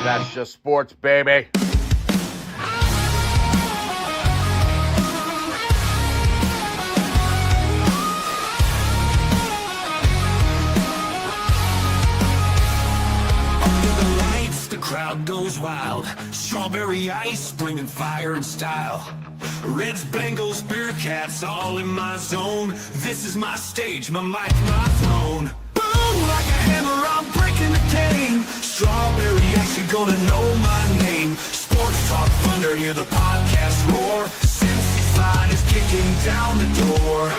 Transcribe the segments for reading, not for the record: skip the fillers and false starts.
That's just sports, baby. Crowd goes wild, strawberry ice, bringing fire and style. Reds, Bengals, Bearcats, all in my zone. This is my stage, my mic, my throne. Boom, like a hammer, I'm breaking the game. Strawberry ice, you're gonna know my name. Sports Talk Thunder, hear the podcast roar. Cincy's line is kicking down the door.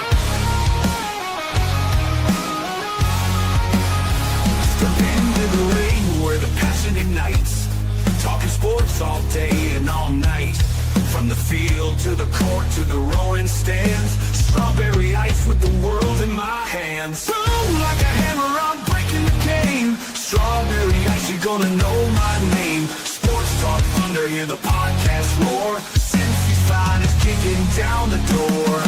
Step into the ring where the passion ignites. Talking sports all day and all night. From the field to the court to the roaring stands. Strawberry ice with the world in my hands. Boom, like a hammer, I'm breaking the game. Strawberry ice, you're gonna know my name. Sports Talk Thunder, hear the podcast roar. Cincy's line is kicking down the door.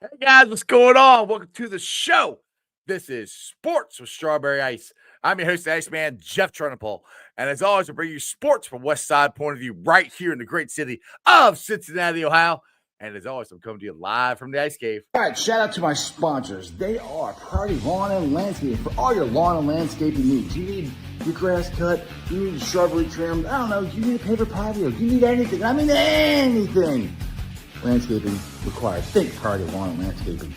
Hey guys, what's going on? Welcome to the show. This is Sports with Strawberry Ice. I'm your host, the Iceman, Jeff Trunapole. And as always, I bring you sports from West Side point of view right here in the great city of Cincinnati, Ohio. And as always, I'm coming to you live from the Ice Cave. All right, shout out to my sponsors. They are Priority Lawn and Landscaping for all your lawn and landscaping needs. You need your grass cut, you need your shrubbery trimmed, I don't know, you need a paper patio, you need anything. I mean anything. Landscaping required. Think Priority Lawn and Landscaping.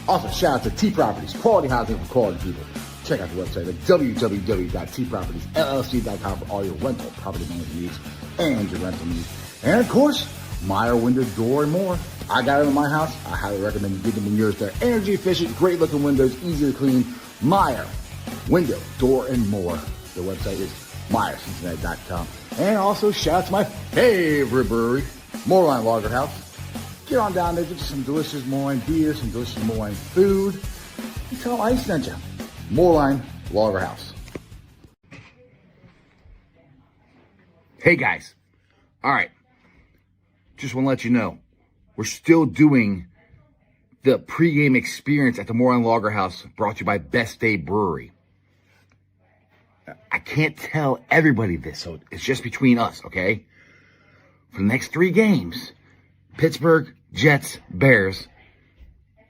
Also, shout out to T Properties, quality housing for quality people. Check out the website at www.tpropertiesllc.com for all your rental property management needs and your rental needs. And of course, Meyer Window, Door, and more. I got it in my house. I highly recommend you get them in yours. They're energy efficient, great looking windows, easy to clean. Meyer Window, Door, and more. The website is MeyerCincinnati.com. And also, shout out to my favorite brewery, Moorline Lager House. Get on down there, get you some delicious Moorline beer, some delicious Moorline food. And tell them I sent you. Moorline Lager House. Hey guys. All right. Just want to let you know, we're still doing the pregame experience at the Moorline Lager House, brought to you by Best Day Brewery. I can't tell everybody this, so it's just between us, okay? For the next 3 games, Pittsburgh, Jets, Bears,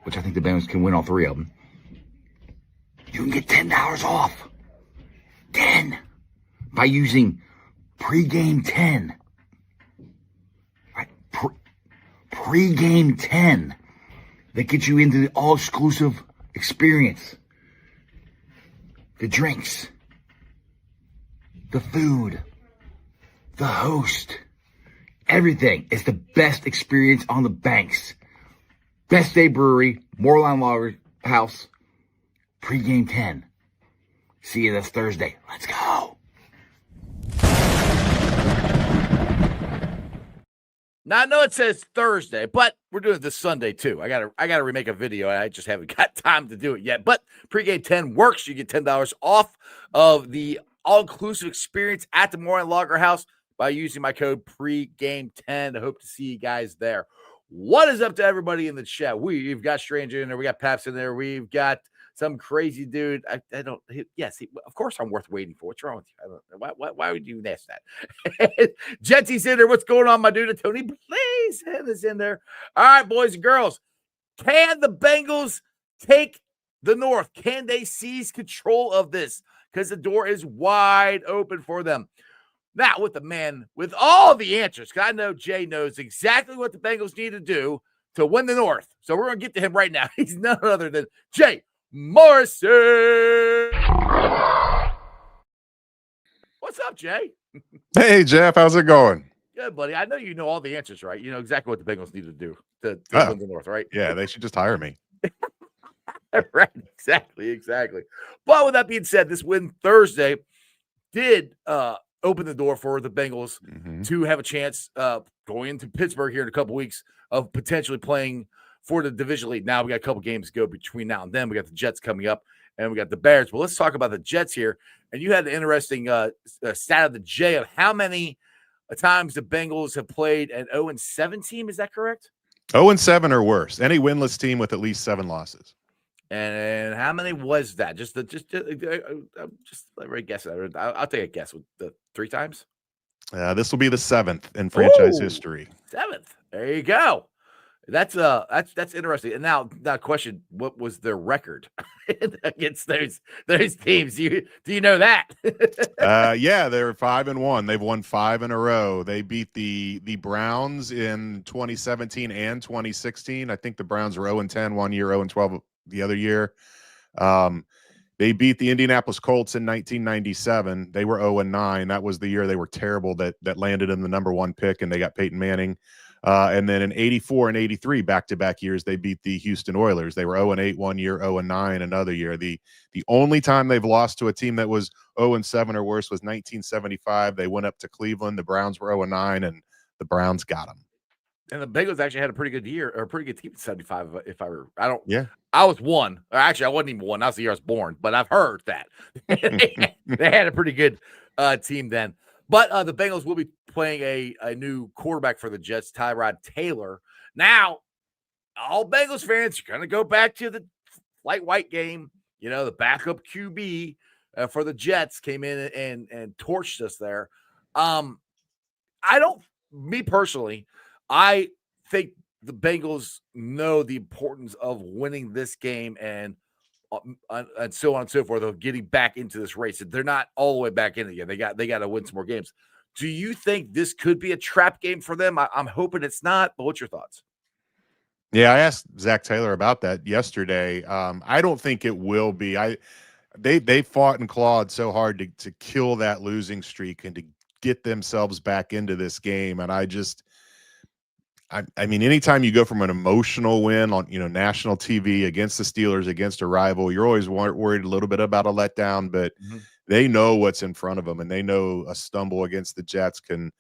which I think the Bengals can win all 3 of them, you can get $10 off. 10 by using pregame 10. Right? Pregame 10 that gets you into the all-exclusive experience. The drinks, the food, the host, everything. It's the best experience on the banks. Best Day Brewery, Moorline Lager House, pregame 10. See you this Thursday. Let's go. Now I know it says Thursday, but we're doing it this Sunday too. I gotta remake a video. I just haven't got time to do it yet. But pregame 10 works. You get $10 off of the all-inclusive experience at the Moorline Lager House by using my code pregame10. I hope to see you guys there. What is up to everybody in the chat? We've got Stranger in there. We got Paps in there. We've got some crazy dude. Yes, of course I'm worth waiting for. What's wrong with you? I don't know. Why would you ask that? Jetsy's in there. What's going on, my dude? Tony, please have this in there. All right, boys and girls. Can the Bengals take the North? Can they seize control of this? Because the door is wide open for them. Now, with the man with all the answers, because I know Jay knows exactly what the Bengals need to do to win the North. So we're going to get to him right now. He's none other than Jay Morrison. What's up, Jay? Hey, Jeff. How's it going? Good, buddy. I know you know all the answers, right? You know exactly what the Bengals need to do to win the North, right? Yeah, they should just hire me. Right, exactly. But with that being said, this win Thursday did open the door for the Bengals to have a chance going into Pittsburgh here in a couple weeks of potentially playing for the division lead. Now we got a couple games to go between now and then. We got the Jets coming up and we got the Bears. But let's talk about the Jets here. And you had an interesting stat of the J of how many times the Bengals have played an 0-7 team. Is that correct? 0-7 or worse. Any winless team with at least 7 losses. And how many was that? Just let me guess. I'll take a guess with the 3 times. This will be the 7th in franchise Ooh, history. 7th. There you go. That's interesting. And now question: what was their record against those teams? Do you know that? Yeah, they're 5-1. They've won 5 in a row. They beat the Browns in 2017 and 2016. I think the Browns were 0-10 one year, 0-12 the other year. They beat the Indianapolis Colts in 1997. They were 0-9. That was the year they were terrible. That landed in the #1 pick, and they got Peyton Manning. And then in 84 and 83, back-to-back years, they beat the Houston Oilers. They were 0-8 one year, 0-9 another year. The only time they've lost to a team that was 0-7 or worse was 1975. They went up to Cleveland. The Browns were 0-9, and the Browns got them. And the Bengals actually had a pretty good year, or a pretty good team in 75. Yeah. I was one. Or actually, I wasn't even one. That was the year I was born, but I've heard that. They had a pretty good team then. But the Bengals will be playing a new quarterback for the Jets, Tyrod Taylor. Now, all Bengals fans are going to go back to the Light White game. You know, the backup QB for the Jets came in and torched us there. Me personally, I think the Bengals know the importance of winning this game and so on and so forth, of getting back into this race. They're not all the way back in it yet. They got to win some more games. Do you think this could be a trap game for them? I'm hoping it's not, but what's your thoughts? Yeah, I asked Zach Taylor about that yesterday. I don't think it will be. They fought and clawed so hard to kill that losing streak and to get themselves back into this game. And I mean, anytime you go from an emotional win on, national TV against the Steelers, against a rival, you're always worried a little bit about a letdown, but they know what's in front of them, and they know a stumble against the Jets can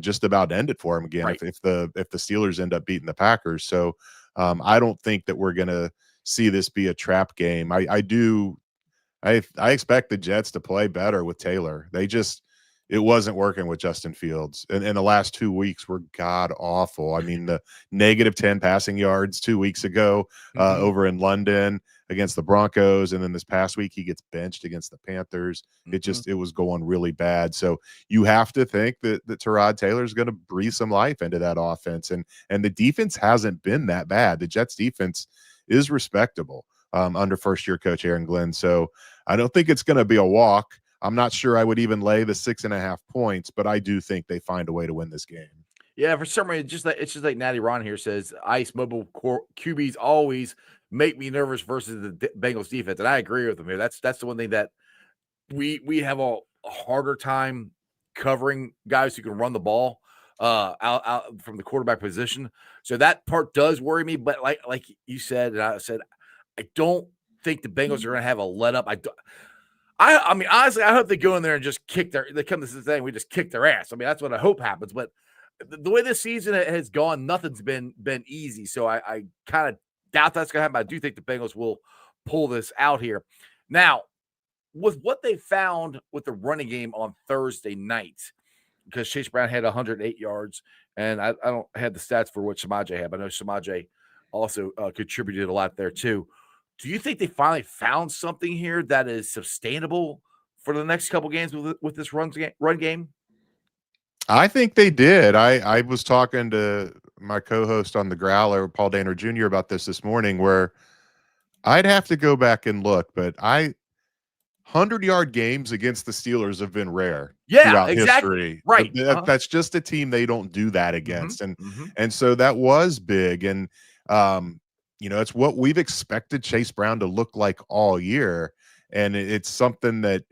just about end it for them again, right, if the Steelers end up beating the Packers. So I don't think that we're going to see this be a trap game. I expect the Jets to play better with Taylor. It wasn't working with Justin Fields. And the last 2 weeks were god awful. I mean, the -10 passing yards 2 weeks ago over in London against the Broncos. And then this past week, he gets benched against the Panthers. It was going really bad. So you have to think that Tyrod Taylor is going to breathe some life into that offense. And the defense hasn't been that bad. The Jets defense is respectable under first-year coach Aaron Glenn. So I don't think it's going to be a walk. I'm not sure I would even lay the 6.5 points, but I do think they find a way to win this game. Yeah, for some reason, it's just like Natty Ron here says, ice mobile QBs always make me nervous versus the Bengals defense, and I agree with him here. That's the one thing that we have a harder time covering guys who can run the ball out from the quarterback position. So that part does worry me. But like you said, and I said, I don't think the Bengals are going to have a let up. I mean, honestly, I hope they go in there and just they come to this thing, we just kick their ass. I mean, that's what I hope happens. But the way this season has gone, nothing's been easy. So I kind of doubt that's going to happen. I do think the Bengals will pull this out here. Now, with what they found with the running game on Thursday night, because Chase Brown had 108 yards, and I don't have the stats for what Shemar had, but I know Shemar also contributed a lot there too. Do you think they finally found something here that is sustainable for the next couple games with this run game? I think they did. I was talking to my co-host on the Growler, Paul Danner Jr., about this morning, where I'd have to go back and look, but 100-yard games against the Steelers have been rare throughout history. Right. That's just a team they don't do that against. And so that was big. And, it's what we've expected Chase Brown to look like all year. And it's something that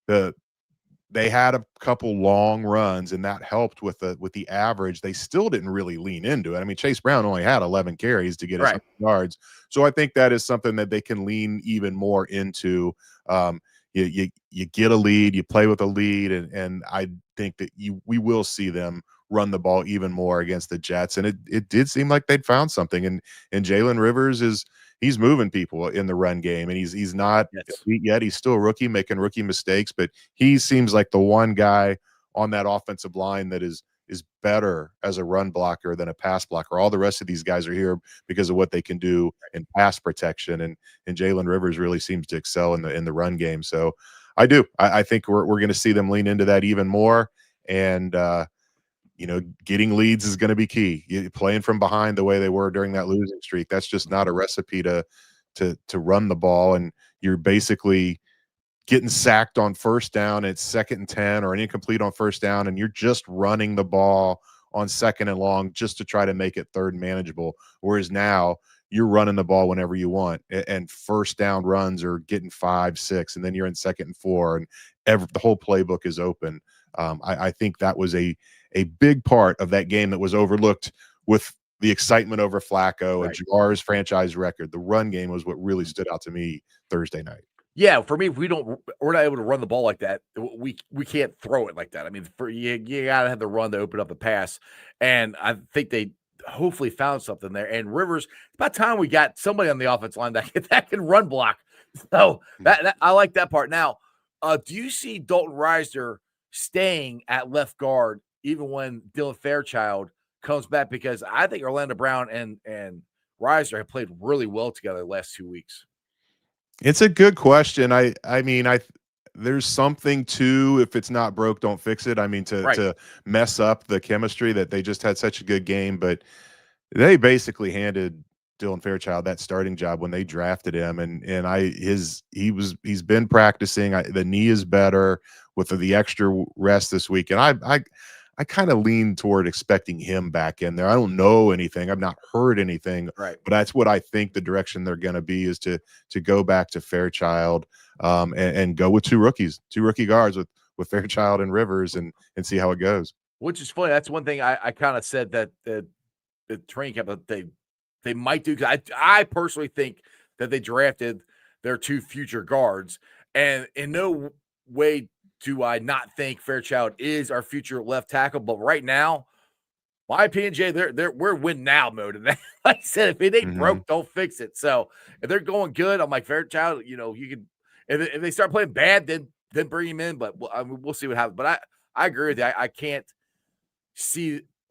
they had a couple long runs, and that helped with the average. They still didn't really lean into it. I mean, Chase Brown only had 11 carries to get his yards. So I think that is something that they can lean even more into. You get a lead, you play with a lead, and I think that we will see them run the ball even more against the Jets. And it did seem like they'd found something. And Jalen Rivers he's moving people in the run game, and he's not elite yet. He's still a rookie, making rookie mistakes, but he seems like the one guy on that offensive line that is is better as a run blocker than a pass blocker. All the rest of these guys are here because of what they can do in pass protection, and Jalen Rivers really seems to excel in the run game. So I think we're going to see them lean into that even more, and getting leads is going to be key. Playing from behind the way they were during that losing streak, that's just not a recipe to run the ball, and you're basically getting sacked on first down at 2nd and 10 or an incomplete on first down, and you're just running the ball on 2nd and long just to try to make it 3rd and manageable. Whereas now you're running the ball whenever you want, and first down runs are getting 5, 6, and then you're in 2nd and 4, and the whole playbook is open. I think that was a big part of that game that was overlooked with the excitement over Flacco and Jamar's franchise record. The run game was what really stood out to me Thursday night. Yeah, for me, if we're not able to run the ball like that, we can't throw it like that. I mean, you gotta have the run to open up the pass, and I think they hopefully found something there. And Rivers, it's about time we got somebody on the offensive line that can run block. So that I like that part. Now, do you see Dalton Risner staying at left guard even when Dylan Fairchild comes back? Because I think Orlando Brown and Risner have played really well together the last 2 weeks. It's a good question. I mean, there's something to, if it's not broke, don't fix it. I mean, to mess up the chemistry that they just had such a good game, but they basically handed Dylan Fairchild that starting job when they drafted him, and he's been practicing. The knee is better with the extra rest this week, and I kind of lean toward expecting him back in there. I don't know anything. I've not heard anything, but that's what I think the direction they're going to be, is to go back to Fairchild and go with two rookie guards with Fairchild and Rivers and see how it goes. Which is funny. That's one thing I kind of said that the training camp they might do. Because I personally think that they drafted their 2 future guards, and in no way do I not think Fairchild is our future left tackle. But right now, my opinion, Jay, we're win now mode. And like I said, if it ain't broke, don't fix it. So if they're going good, I'm like, Fairchild, you can, if they start playing bad, then bring him in. But we'll see what happens. But I agree with you.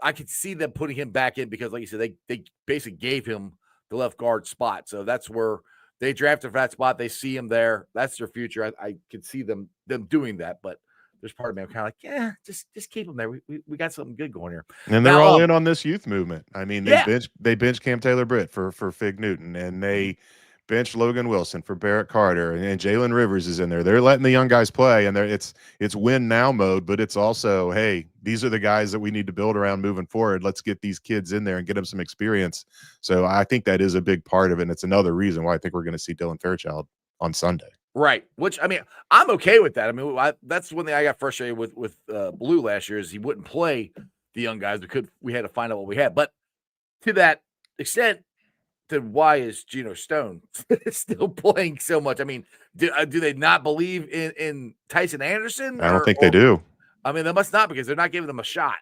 I could see them putting him back in, because like you said, they basically gave him the left guard spot. So that's where they drafted for that spot. They see him there. That's their future. I could see them doing that, but there's part of me I'm kind of like, yeah, just keep him there. We got something good going here. And they're all in on this youth movement. I mean, they benched Cam Taylor-Britt for Fig Newton, and they benched Logan Wilson for Barrett Carter, and Jalen Rivers is in there. They're letting the young guys play, and it's win now mode, but it's also, hey, these are the guys that we need to build around moving forward. Let's get these kids in there and get them some experience. So I think that is a big part of it, and it's another reason why I think we're going to see Dylan Fairchild on Sunday. Right. Which, I mean, I'm okay with that. I mean, that's one thing I got frustrated with Blue last year, is he wouldn't play the young guys. We had to find out what we had. But to that extent, then why is Geno Stone still playing so much? I mean, do they not believe in Tyson Anderson? I don't think they do. I mean, they must not, because they're not giving them a shot.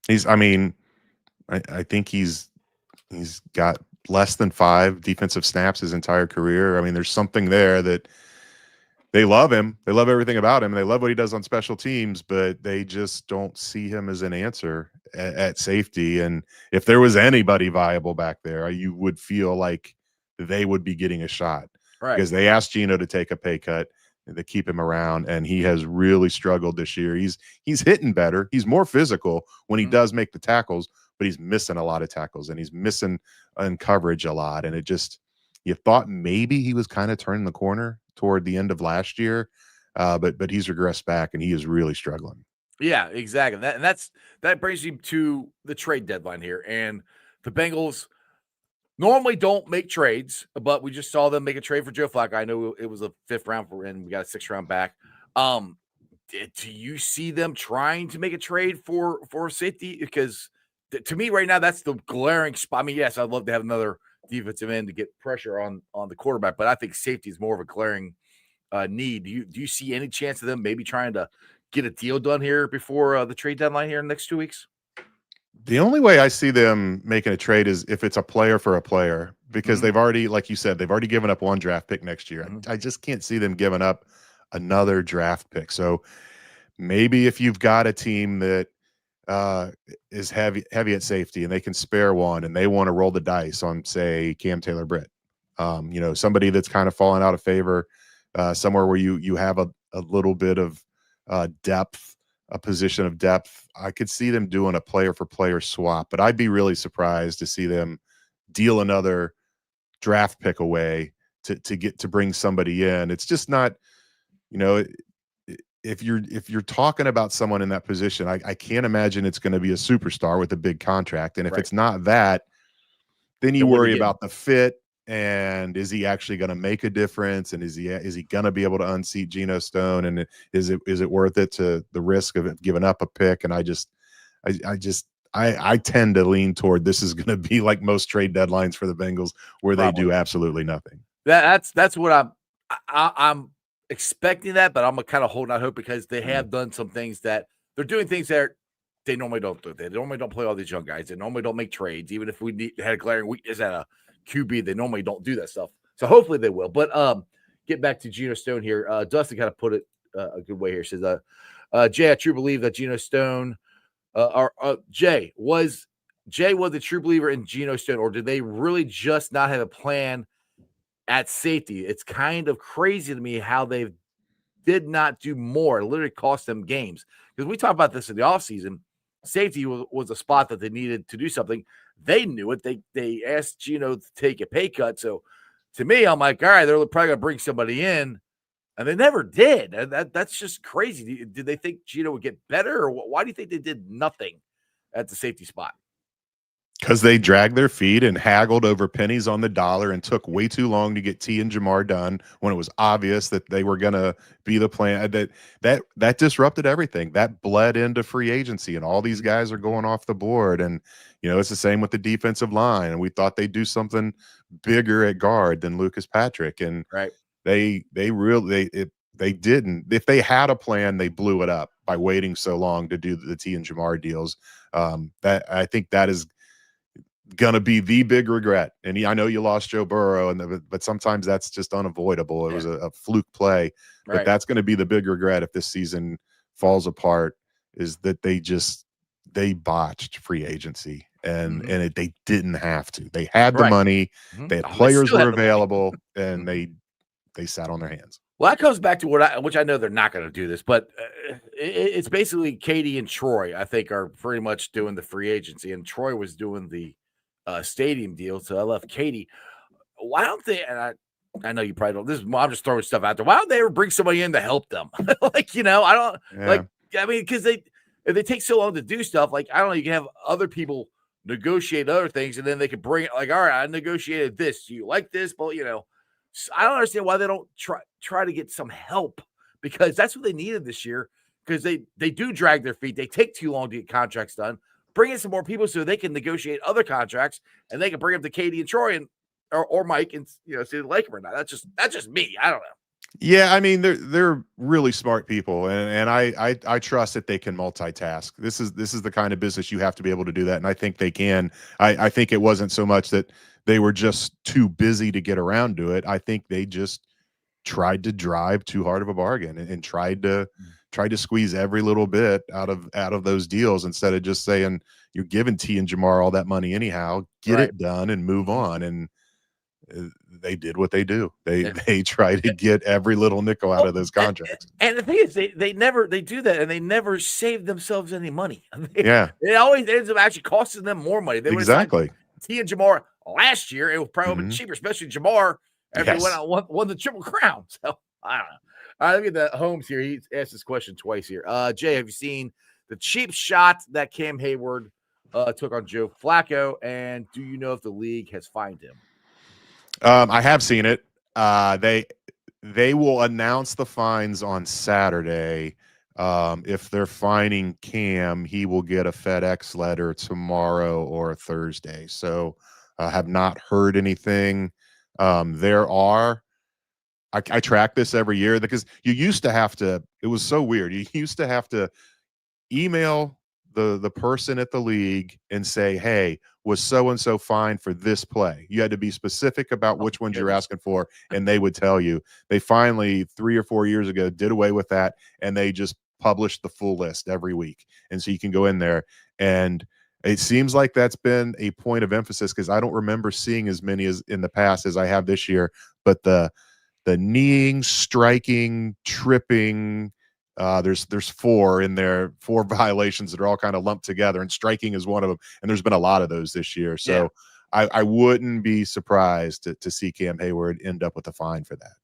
I think he's got less than 5 defensive snaps his entire career. I mean, there's something there that they love him. They love everything about him. They love what he does on special teams, but they just don't see him as an answer at safety. And if there was anybody viable back there, you would feel like they would be getting a shot, because they asked Geno to take a pay cut to keep him around, and he has really struggled this year. He's hitting better. He's more physical when he does make the tackles, but he's missing a lot of tackles, and he's missing in coverage a lot. And you thought maybe he was kind of turning the corner toward the end of last year, but he's regressed back, and he is really struggling. Yeah, exactly. That brings you to the trade deadline here. And the Bengals normally don't make trades, but we just saw them make a trade for Joe Flacco. I know it was a 5th round and we got a 6th round back. Do you see them trying to make a trade for safety? Because to me right now, that's the glaring spot. I mean, yes, I'd love to have another defensive end to get pressure on the quarterback, but I think safety is more of a glaring need. Do you see any chance of them maybe trying to get a deal done here before the trade deadline here in the next 2 weeks? The only way I see them making a trade is if it's a player for a player, because they've already, like you said, they've already given up 1 draft pick next year. I just can't see them giving up another draft pick. So maybe if you've got a team that is heavy at safety, and they can spare one, and they want to roll the dice on, say, Cam Taylor-Britt. Somebody that's kind of fallen out of favor, somewhere where you have a little bit of depth, a position of depth. I could see them doing a player-for-player swap, but I'd be really surprised to see them deal another draft pick away to bring somebody in. It's just not, if you're talking about someone in that position, I can't imagine it's going to be a superstar with a big contract. And if it's not that, then you worry about the fit, and is he actually going to make a difference? And is he going to be able to unseat Geno Stone? And is it worth it to the risk of it giving up a pick? And I tend to lean toward this is going to be like most trade deadlines for the Bengals, where they do absolutely nothing. That's what I'm expecting that, but I'm kind of holding out hope because they have done some things that they're doing things that they normally don't do. They normally don't play all these young guys. They normally don't make trades. Even if we had a glaring weakness at a QB, they normally don't do that stuff. So hopefully they will. But get back to Geno Stone here. Dustin kind of put it a good way here. Says, Jay, I truly believe that Geno Stone, Jay was the true believer in Geno Stone, or did they really just not have a plan at safety? It's kind of crazy to me how they did not do more. It literally cost them games. Because we talked about this in the offseason. Safety was a spot that they needed to do something. They knew it. They asked Geno to take a pay cut. So to me, I'm like, all right, they're probably going to bring somebody in. And they never did. That's just crazy. Did they think Geno would get better? Or why do you think they did nothing at the safety spot? Because they dragged their feet and haggled over pennies on the dollar and took way too long to get T and Shemar done when it was obvious that they were going to be the plan. That disrupted everything. That bled into free agency, and all these guys are going off the board. And it's the same with the defensive line. And we thought they'd do something bigger at guard than Lucas Patrick, and they didn't. If they had a plan, they blew it up by waiting so long to do the T and Shemar deals. That I think that is gonna be the big regret. And I know you lost Joe Burrow, but sometimes that's just unavoidable. It was a fluke play, but that's going to be the big regret if this season falls apart, is that they botched free agency, and they didn't have to. They had the money, they had players were available, and they sat on their hands. Well, that comes back to which I know they're not going to do this, but it's basically Katie and Troy, I think, are pretty much doing the free agency, and Troy was doing the stadium deal. So I left Katie. Why don't they? And I know you probably don't. I'm just throwing stuff out there. Why don't they ever bring somebody in to help them? I don't like. I mean, because if they take so long to do stuff, like I don't know, you can have other people negotiate other things, and then they can bring it. Like, all right, I negotiated this. Do you like this? But I don't understand why they don't try to get some help, because that's what they needed this year. Because they do drag their feet. They take too long to get contracts done. Bring in some more people so they can negotiate other contracts, and they can bring them to Katie and Troy or Mike and see if they like them or not. That's just me. I don't know. Yeah, I mean they're really smart people, and I trust that they can multitask. This is the kind of business you have to be able to do that, and I think they can. I think it wasn't so much that they were just too busy to get around to it. I think they just tried to drive too hard of a bargain and tried to squeeze every little bit out of those deals, instead of just saying you're giving T and Shemar all that money anyhow, get it done and move on. And they did what they do. They try to get every little nickel out of those contracts. And the thing is, they do that, and they never save themselves any money. It always ends up actually costing them more money. They exactly. T and Shemar last year, it was probably cheaper, especially Shemar after he went out won the Triple Crown. So I don't know. All right, look at the Holmes here. He asked this question twice here. Jay, have you seen the cheap shot that Cam Hayward took on Joe Flacco? And do you know if the league has fined him? I have seen it. They will announce the fines on Saturday. If they're fining Cam, he will get a FedEx letter tomorrow or Thursday. So I have not heard anything. I track this every year, because you used to have to, it was so weird. You used to have to email the person at the league and say, hey, was so-and-so fined for this play? You had to be specific about which ones you're asking for, and they would tell you. They finally, 3 or 4 years ago, did away with that, and they just publish the full list every week, and so you can go in there, and it seems like that's been a point of emphasis because I don't remember seeing as many as in the past as I have this year. But the kneeing, striking, tripping, there's 4 in there, 4 violations that are all kind of lumped together, and striking is one of them. And there's been a lot of those this year, so I wouldn't be surprised to see Cam Hayward end up with a fine for that.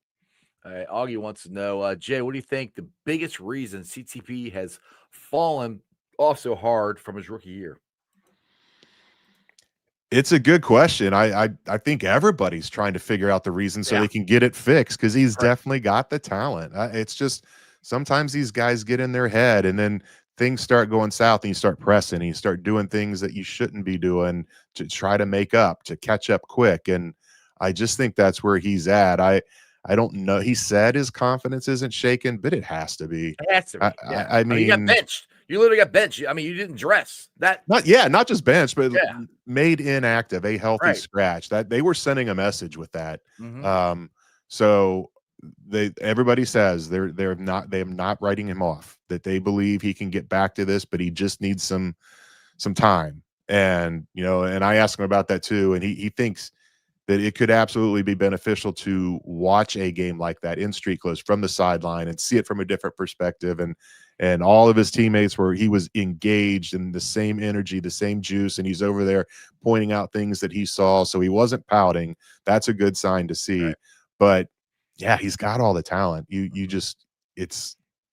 All right, Augie wants to know, Jay, what do you think the biggest reason CTP has fallen off so hard from his rookie year? It's a good question. I think everybody's trying to figure out the reason so they can get it fixed, because he's definitely got the talent. It's just sometimes these guys get in their head, and then things start going south, and you start pressing, and you start doing things that you shouldn't be doing to try to make up, to catch up quick. And I just think that's where he's at. I don't know. He said his confidence isn't shaken, but it has to be. It has to be. I mean, you got benched. You literally got benched. I mean, you didn't dress that. Not just benched, but made inactive, a healthy scratch. That they were sending a message with that. So everybody says they're not writing him off. That they believe he can get back to this, but he just needs some time. And and I asked him about that too, and he thinks that it could absolutely be beneficial to watch a game like that in street clothes from the sideline and see it from a different perspective. And all of his teammates he was engaged in the same energy, the same juice, and he's over there pointing out things that he saw. So he wasn't pouting. That's a good sign to see. Right. But yeah, he's got all the talent. This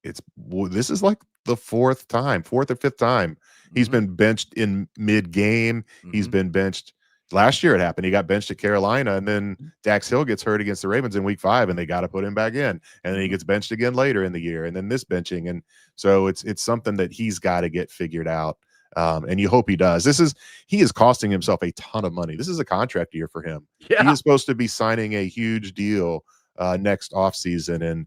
is like the 4th or 5th time he's been benched in mid-game. He's been benched. Last year it happened. He got benched at Carolina, and then Dax Hill gets hurt against the Ravens in week 5, and they got to put him back in. And then he gets benched again later in the year, and then this benching. And so it's something that he's got to get figured out. And you hope he does. He is costing himself a ton of money. This is a contract year for him. Yeah. He is supposed to be signing a huge deal next offseason, and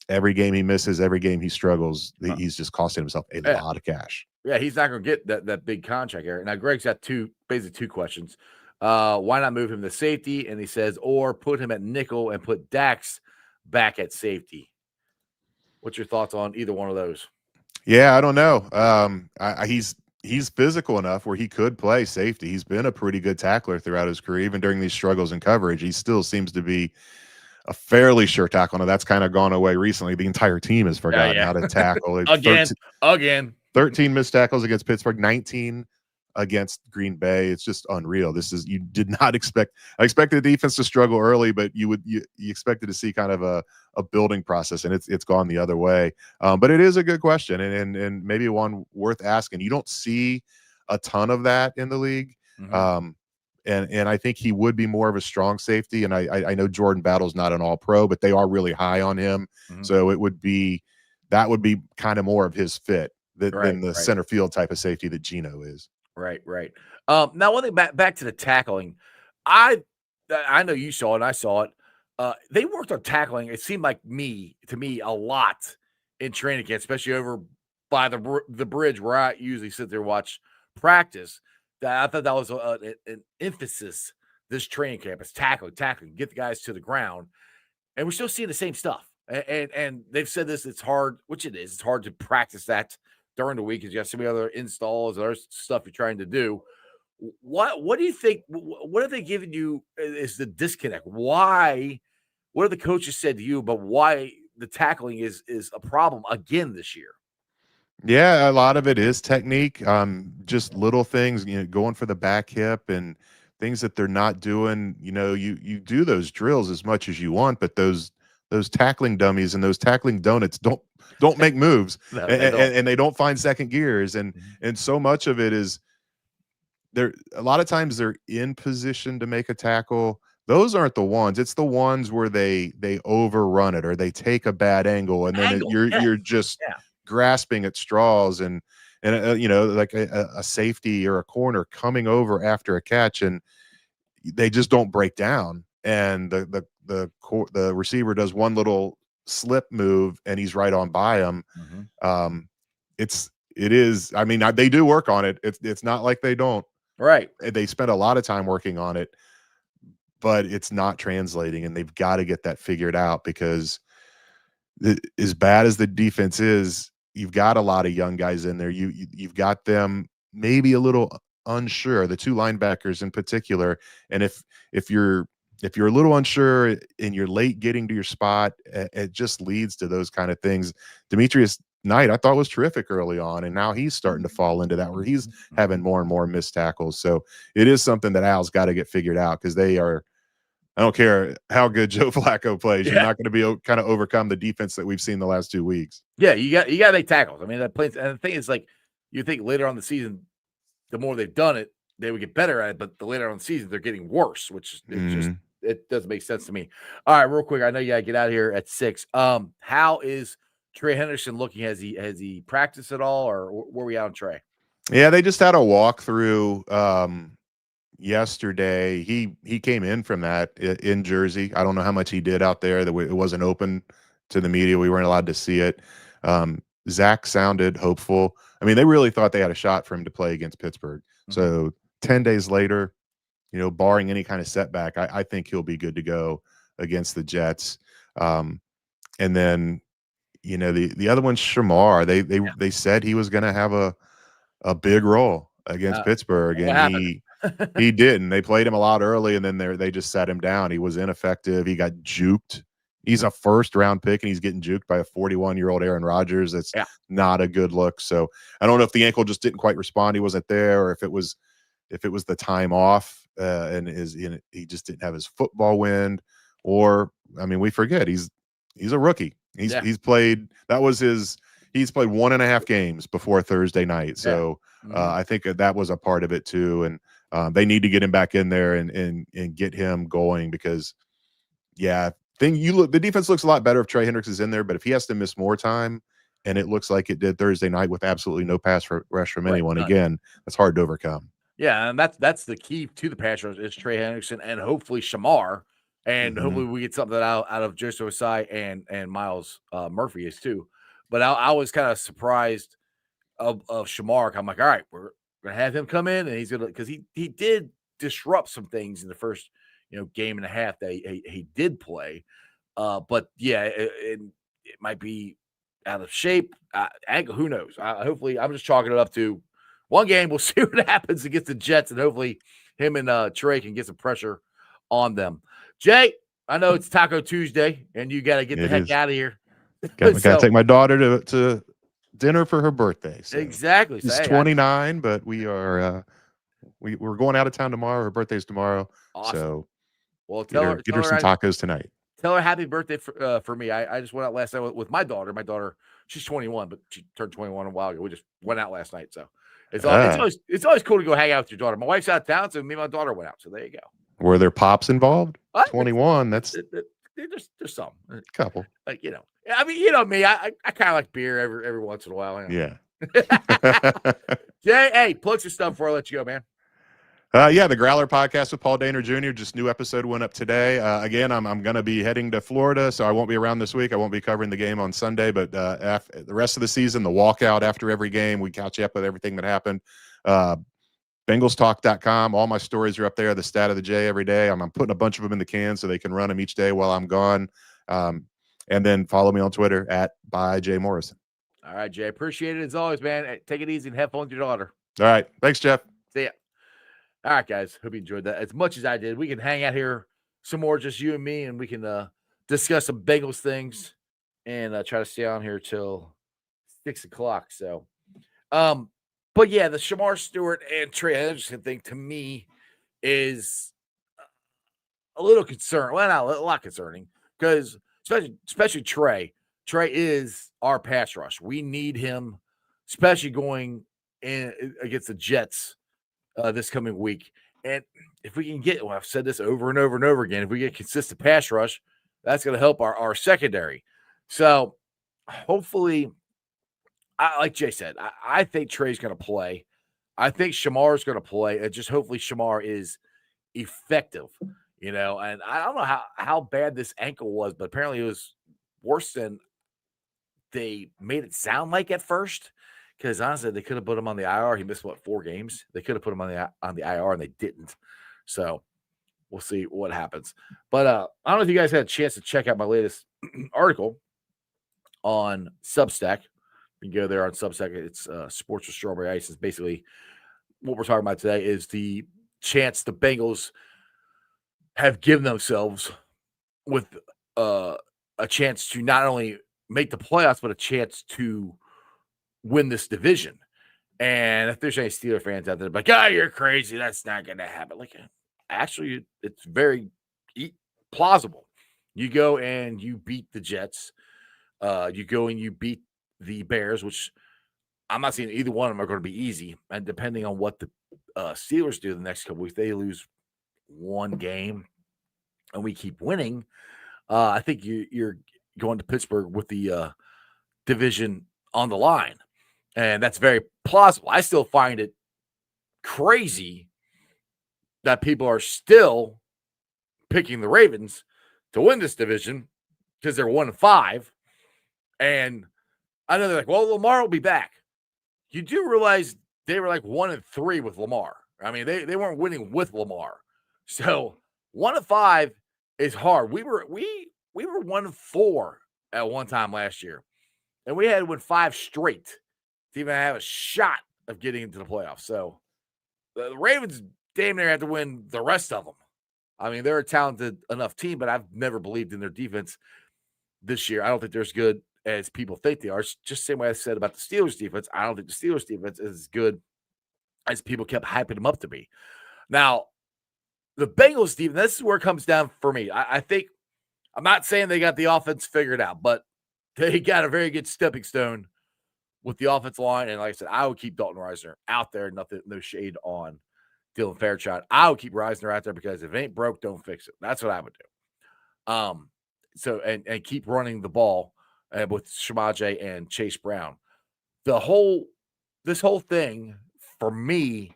every game he misses, every game he struggles, he's just costing himself a lot of cash. Yeah, he's not going to get that big contract here. Now, Greg's got basically two questions. Why not move him to safety? And he says, or put him at nickel and put Dax back at safety. What's your thoughts on either one of those? Yeah, I don't know. He's physical enough where he could play safety. He's been a pretty good tackler throughout his career, even during these struggles in coverage. He still seems to be a fairly sure tackle. Now, that's kind of gone away recently. The entire team has forgotten how to tackle. Again. 13 missed tackles against Pittsburgh, 19 against Green Bay. It's just unreal. You did not expect. I expected the defense to struggle early, but you expected to see kind of a building process, and it's gone the other way. But it is a good question, and maybe one worth asking. You don't see a ton of that in the league. And I think he would be more of a strong safety. And I know Jordan Battle's not an all-pro, but they are really high on him. So that would be kind of more of his fit than the center field type of safety that Geno is. Right. Now, one thing back to the tackling, I know you saw it and I saw it. They worked on tackling. It seemed like to me a lot in training camp, especially over by the bridge where I usually sit there and watch practice. I thought that was an emphasis this training camp is tackling, get the guys to the ground, and we're still seeing the same stuff. And they've said this, it's hard, which it is. It's hard to practice that during the week because you got so many other installs, other stuff you're trying to do. What do you think? What have they given you is the disconnect? Why? What have the coaches said to you about why the tackling is a problem again this year? Yeah, a lot of it is technique. Just little things, going for the back hip and things that they're not doing. You do those drills as much as you want, but those tackling dummies and those tackling donuts don't make moves. No, and they don't find second gears. And so much of it is a lot of times they're in position to make a tackle. Those aren't the ones. It's the ones where they overrun it or they take a bad angle, and then you're just grasping at straws, and like a safety or a corner coming over after a catch, and they just don't break down, and the receiver does one little slip move and he's right on by him. It is. I mean, they do work on it. It's not like they don't. Right. They spend a lot of time working on it, but it's not translating, and they've got to get that figured out because as bad as the defense is, you've got a lot of young guys in there. You've got them maybe a little unsure, the two linebackers in particular. And if you're a little unsure and you're late getting to your spot, it just leads to those kind of things. Demetrius Knight, I thought, was terrific early on, and now he's starting to fall into that where he's having more and more missed tackles. So it is something that Al's got to get figured out, because they are, I don't care how good Joe Flacco plays, you're not going to be kind of overcome the defense that we've seen the last 2 weeks. Yeah, you got to make tackles. I mean, that plays, and the thing is, like, you think later on the season, the more they've done it, they would get better at it, but the later on the season, they're getting worse, which is just, it doesn't make sense to me. All right, real quick, I know you gotta get out of here at 6. How is Trey Hendrickson looking? Has he practiced at all, or where are we at on Trey? Yeah, they just had a walkthrough yesterday. He came in from that in Jersey. I don't know how much he did out there. It wasn't open to the media. We weren't allowed to see it. Zach sounded hopeful. I mean, they really thought they had a shot for him to play against Pittsburgh. So 10 days later, barring any kind of setback, I think he'll be good to go against the Jets. And then, the other one's Shemar. They said he was going to have a big role against Pittsburgh, and he didn't. They played him a lot early, and then they just sat him down. He was ineffective. He got juked. He's a first-round pick, and he's getting juked by a 41-year-old Aaron Rodgers. That's not a good look. So I don't know if the ankle just didn't quite respond. He wasn't there, or if it was the time off, and he just didn't have his football wind. Or, I mean, we forget he's a rookie. He's played 1.5 games before Thursday night. So I think that was a part of it too. And they need to get him back in there and get him going, because the defense looks a lot better if Trey Hendrickson is in there, but if he has to miss more time, and it looks like it did Thursday night with absolutely no pass rush from anyone, again, that's hard to overcome. Yeah, and that's the key to the pass rush is Trey Hendrickson and hopefully Shemar, and hopefully we get something out of Joseph Osai and Miles Murphy is too. But I was kind of surprised of Shemar. I'm like, all right, we're gonna have him come in, and he's gonna, because he did disrupt some things in the first game and a half that he did play. But yeah, it might be out of shape. Ankle, who knows? Hopefully, I'm just chalking it up to one game. We'll see what happens against the Jets, and hopefully him and Trey can get some pressure on them. Jay, I know it's Taco Tuesday, and you got to get the heck out of here. Got to take my daughter to dinner for her birthday. So exactly. She's 29, but we are we're going out of town tomorrow. Her birthday's tomorrow. Awesome. So well, get her some tacos tonight. Tell her happy birthday for me. I just went out last night with my daughter. My daughter, she's 21, but she turned 21 a while ago. We just went out last night, so it's always cool to go hang out with your daughter. My wife's out of town, so me and my daughter went out. So there you go. Were there pops involved? 21. That's there's some couple. Like I mean, me. I kind of like beer every once in a while. Yeah. Jay, hey, plug your stuff before I let you go, man. The Growler podcast with Paul Daner Jr. Just new episode went up today. Again, I'm going to be heading to Florida, so I won't be around this week. I won't be covering the game on Sunday, but after the rest of the season, the walkout after every game, we catch you up with everything that happened. BengalsTalk.com. All my stories are up there. The stat of the J every day. I'm putting a bunch of them in the can so they can run them each day while I'm gone. And then follow me on Twitter @by Jay Morrison. All right, Jay. Appreciate it as always, man. Hey, take it easy and have fun with your daughter. All right. Thanks, Jeff. See ya. All right, guys. Hope you enjoyed that as much as I did. We can hang out here some more, just you and me, and we can discuss some Bengals things and try to stay on here till 6 o'clock. So, but yeah, the Shemar Stewart and Trey Hendrickson thing to me is a little concerned. Well, not a lot concerning, because especially Trey. Trey is our pass rush. We need him, especially going in against the Jets this coming week. And if we can get, I've said this over and over and over again, if we get consistent pass rush, that's going to help our secondary. So hopefully, like Jay said, I think Trey's going to play. I think Shemar is going to play. And just hopefully Shemar is effective, and I don't know how bad this ankle was, but apparently it was worse than they made it sound like at first. Because honestly, they could have put him on the IR. He missed 4 games. They could have put him on the IR, and they didn't. So we'll see what happens. But I don't know if you guys had a chance to check out my latest article on Substack. You can go there on Substack. It's Sports with Strawberry Ice. Is basically what we're talking about today is the chance the Bengals have given themselves with a chance to not only make the playoffs, but a chance to win this division. And if there's any Steeler fans out there, like, oh, you're crazy. That's not going to happen. Like, actually, it's very plausible. You go and you beat the Jets. You go and you beat the Bears, which I'm not saying either one of them are going to be easy. And depending on what the Steelers do the next couple weeks, they lose one game and we keep winning. I think you're going to Pittsburgh with the division on the line. And that's very plausible. I still find it crazy that people are still picking the Ravens to win this division because they're 1-5. And I know they're like, well, Lamar will be back. You do realize they were like 1-3 with Lamar. I mean, they weren't winning with Lamar. So 1-5 is hard. We were 1-4 at one time last year. And we had to win 5 straight to even have a shot of getting into the playoffs. So the Ravens damn near have to win the rest of them. I mean, they're a talented enough team, but I've never believed in their defense this year. I don't think they're as good as people think they are. It's just the same way I said about the Steelers defense. I don't think the Steelers defense is as good as people kept hyping them up to be. Now, the Bengals defense, this is where it comes down for me. I think, I'm not saying they got the offense figured out, but they got a very good stepping stone with the offensive line. And like I said, I would keep Dalton Reisner out there. No shade on Dylan Fairchild. I would keep Reisner out there because if it ain't broke, don't fix it. That's what I would do. So and keep running the ball with Shemar and Chase Brown. This whole thing for me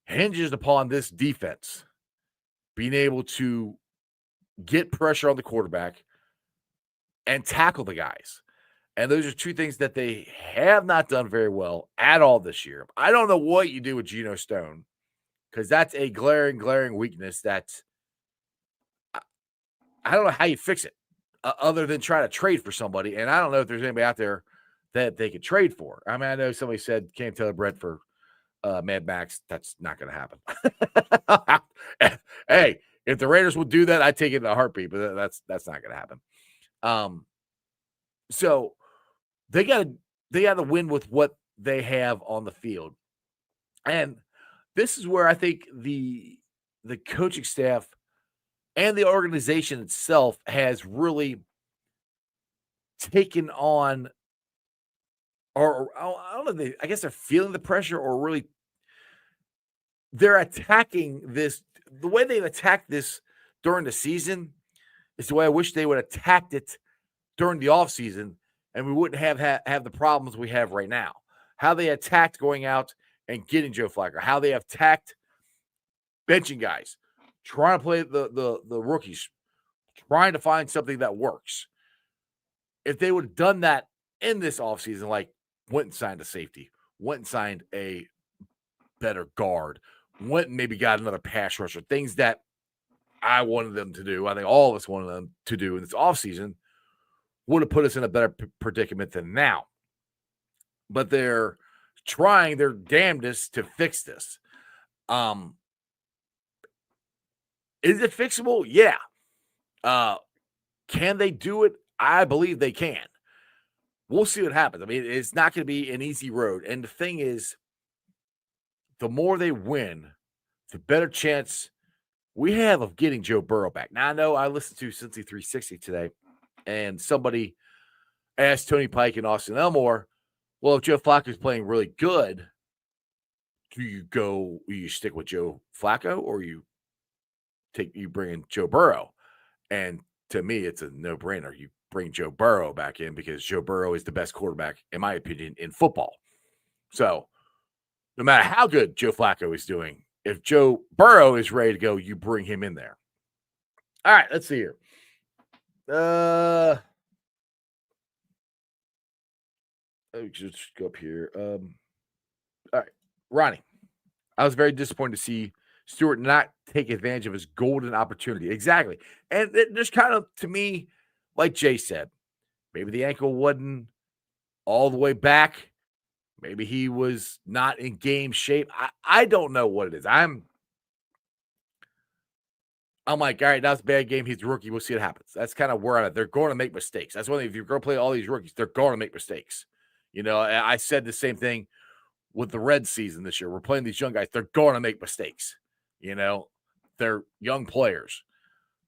hinges upon this defense being able to get pressure on the quarterback and tackle the guys. And those are two things that they have not done very well at all this year. I don't know what you do with Geno Stone because that's a glaring weakness that I don't know how you fix it other than try to trade for somebody. And I don't know if there's anybody out there that they could trade for. I mean, I know somebody said Cam Taylor-Britt for Mad Max. That's not going to happen. Hey, if the Raiders would do that, I'd take it in a heartbeat, but that's not going to happen. So they got to win with what they have on the field. And this is where I think the coaching staff and the organization itself has really taken on, or I don't know, I guess they're feeling the pressure, or really they're attacking this. The way they've attacked this during the season is the way I wish they would have attacked it during the offseason, and we wouldn't have the problems we have right now. How they attacked going out and getting Joe Flacco, how they have attacked benching guys, trying to play the rookies, trying to find something that works. If they would have done that in this offseason, like went and signed a safety, went and signed a better guard, went and maybe got another pass rusher, things that I wanted them to do, I think all of us wanted them to do in this offseason, would have put us in a better predicament than now. But they're trying their damnedest to fix this. Is it fixable? Yeah. Can they do it? I believe they can. We'll see what happens. I mean, it's not going to be an easy road. And the thing is, the more they win, the better chance we have of getting Joe Burrow back. Now, I know I listened to Cincy 360 today, and somebody asked Tony Pike and Austin Elmore, well, if Joe Flacco is playing really good, do you stick with Joe Flacco, or you bring in Joe Burrow? And to me, it's a no-brainer. You bring Joe Burrow back in because Joe Burrow is the best quarterback, in my opinion, in football. So no matter how good Joe Flacco is doing, if Joe Burrow is ready to go, you bring him in there. All right, let's see here. Just go up here. All right, Ronnie. I was very disappointed to see Stewart not take advantage of his golden opportunity. Exactly. And there's kind of, to me, like Jay said, maybe the ankle wasn't all the way back. Maybe he was not in game shape. I don't know what it is. I'm like, all right, that's a bad game. He's a rookie. We'll see what happens. That's kind of where I'm at. They're going to make mistakes. That's one thing. If you're going to play all these rookies, they're going to make mistakes. I said the same thing with the Red season this year. We're playing these young guys. They're going to make mistakes. They're young players.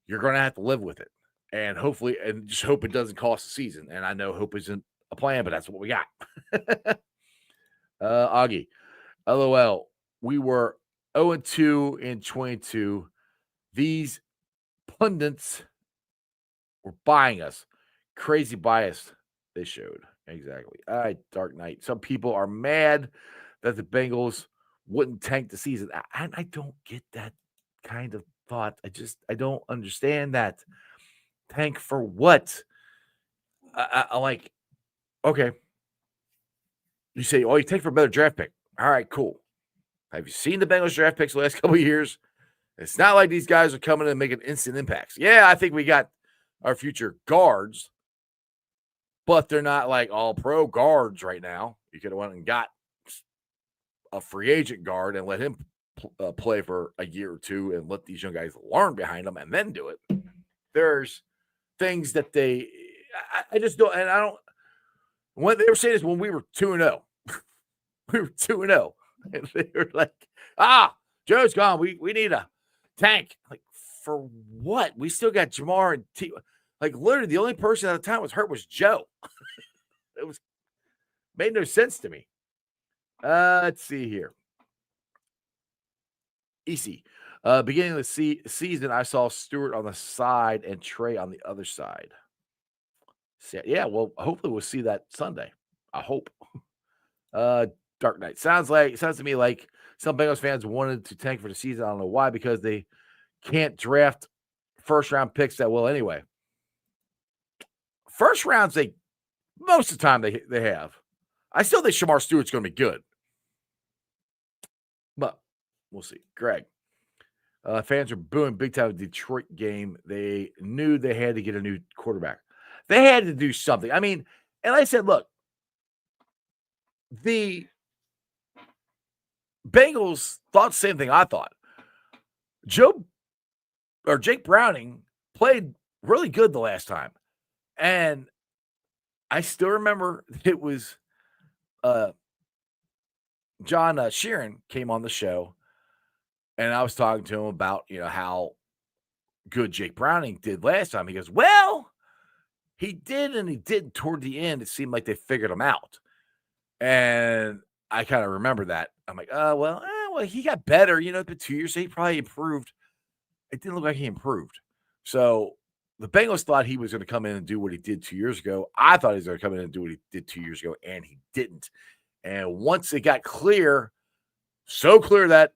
You're going to have to live with it. And hopefully, and just hope it doesn't cost the season. And I know hope isn't a plan, but that's what we got. Augie, LOL. We were 0-2 in 22. These pundits were buying us. Crazy bias they showed. Exactly. All right, Dark Knight. Some people are mad that the Bengals wouldn't tank the season. I don't get that kind of thought. I don't understand that. Tank for what? I'm like, okay. You say, oh, you tank for a better draft pick. All right, cool. Have you seen the Bengals draft picks the last couple of years? It's not like these guys are coming in and making instant impacts. Yeah, I think we got our future guards, but they're not like all pro guards right now. You could have went and got a free agent guard and let him play for a year or two and let these young guys learn behind them and then do it. There's things that I just don't, and I don't, when they were saying this when we were 2-0, we were 2-0, and they were like, Joe's gone. We need a tank. Like, for what? We still got Shemar and T. Like, literally, the only person at the time was hurt was Joe. It made no sense to me. Let's see here. Easy. Beginning of the season, I saw Stewart on the side and Trey on the other side. So, yeah, well, hopefully we'll see that Sunday. I hope. Dark Knight. Sounds to me like some Bengals fans wanted to tank for the season. I don't know why, because they can't draft first-round picks that well anyway. First rounds, most of the time they have. I still think Shemar Stewart's going to be good. But we'll see. Greg. Fans are booing big time Detroit game. They knew they had to get a new quarterback. They had to do something. I mean, and I said, look, the Bengals thought the same thing I thought. Jake Browning played really good the last time. And I still remember it was John Sheeran came on the show, and I was talking to him about, how good Jake Browning did last time. He goes, well, he did and he didn't toward the end. It seemed like they figured him out. And I kind of remember that. I'm like, well, he got better. It's been 2 years, so he probably improved. It didn't look like he improved. So the Bengals thought he was going to come in and do what he did 2 years ago. I thought he was going to come in and do what he did 2 years ago, and he didn't. And once it got clear, so clear that